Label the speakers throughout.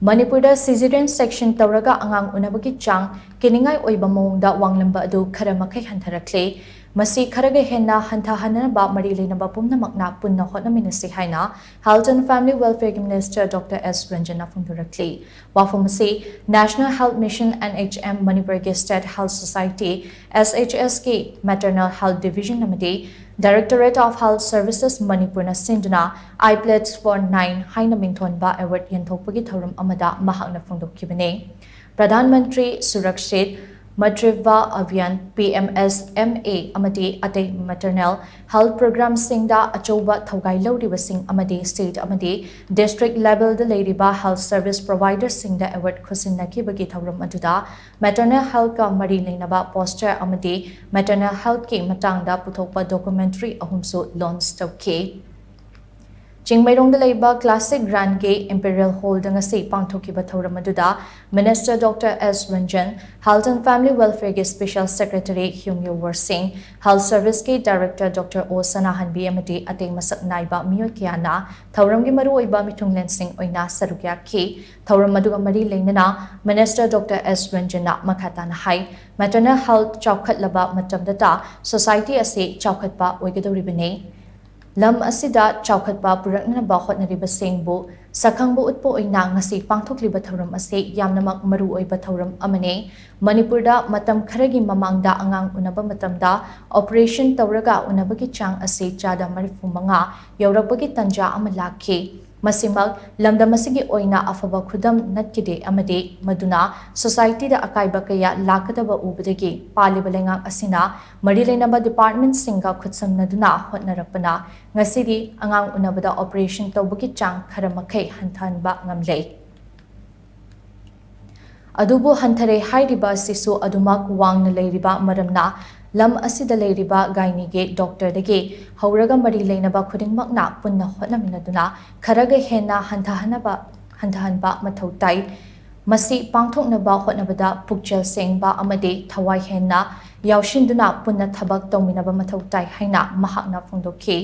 Speaker 1: Manipur da Cesarean Section Touraga Angang Unabagi Chang kiningai oiba mongda wanglamba adu khara makhei hantharakle masi kharaga henna Hanthahannaba Leinaba Pumnamak punna Hotnaminnasi haina Health and Family Welfare Minister Dr S Ranjan phongdorakli wafumasi National Health Mission NHM Manipuri State Health Society SHSK Maternal Health Division namadi Directorate of Health Services Manipur na sinduna iPlates for 9 haina mingthonba award yanthokpagi thorum amada mahakna phongdokkibane Pradhan Mantri Surakshit Madriva Abhiyan PMSMA amadi atei maternal health program singda achoba thogai lodiba sing amadi state amadi district level the Leinaba health service provider singda award khusinnakibagi thorum aduda maternal health ka mari leinaba poster amadi maternal health ki matangda puthokpa documentary ahumsu launch tawke Chingmairong da Laiba Classic Grand Gate Imperial Hall da ngasi pangthokiba thoram aduda Minister Dr S Ranjan, Health and Family Welfare Special Secretary Hyungyo Warsing, Health Service ke Director Dr O Sanahanbi amati ateng masak naiba miyo kiana thoram gi maru oiba mithunglen sing oina sarukya ki thoram aduga mari leinana Minister Dr S Ranjan na makhata na hai maternal health chawkhat laba matamdata society ase chawkhat pa oigadoribane Lam asida chawkhatpa puraknaba hotnariba singbu sakhangbu utpo oina ngasi pangthokliba thoram ase yamnamak maru oiba thoram amane Manipur da matam kharagi mamangda angang unaba matamda operation Touraga unabagi Chang ase chada 35 yaurakpagi tanja ama lakhi Masimag lamdamasigi oina afaba khudam natkide amade maduna society da akaiba kaya lakadaba ubadagi palibalengak asina Leinaba department singa khutsamnaduna hotnarakpana ngasidi angang unabada operation tawbagi Chang khara makhei hantahannaba ngamlei adubu hanthare hairiba sisu adumak wangna leiriba maramna Lam asida leiriba gainige doctor dage hauraga mari leinaba khudingmakna punna hotnaminaduna kharaga henna hantahannaba mathautai masi pangthoknaba hotnabada pukchel sengba amade thawai henna yawshinduna punna thabak tawminaba mathautai haina mahakna phongdokhi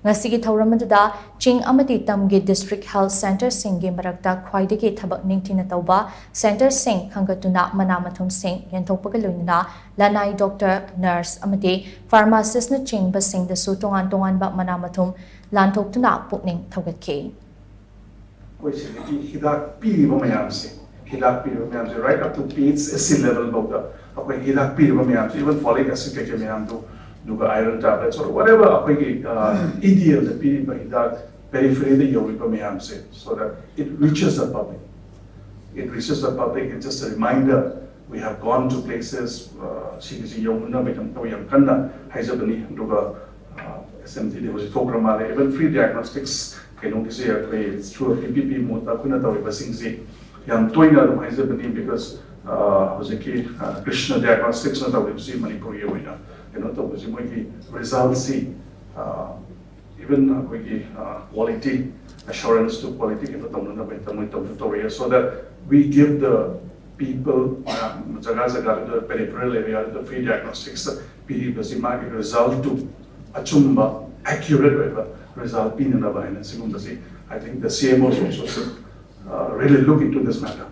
Speaker 1: ngasigi thoramadada Ching amadi tamge district health center singge marakta khwaidagi thabak ningthina tawba center sing khangatuna manamathum sing yanthokpaga loinana lanai doctor nurse amadi pharmacist na chingba sing da su tongan ba manamathum lanthoktuna pukning thogatke
Speaker 2: hidak pi ba mayam se hidak pi ba mayam se right up to PHC level bawda apoi hidak pi ba mayam se even folic acid ke mayam to Duga iron tablets or whatever ideal the period by that periphery the Yoruba mayam say so that it reaches the public. It reaches the public. It's just a reminder. We have gone to places CDC Yomuna Yam Kanda, Haizabani, Duga SMT, there was a program, even free diagnostics. It's through a PPP Mota Kunata Singzi Yam Toina Haizabani because was a key Krishna diagnostics not that we see Manipuri oina. The results even quality assurance to quality so that we give the people the peripheral area the free diagnostics the result to achumba accurate result I think the CMOs also should really look into this matter.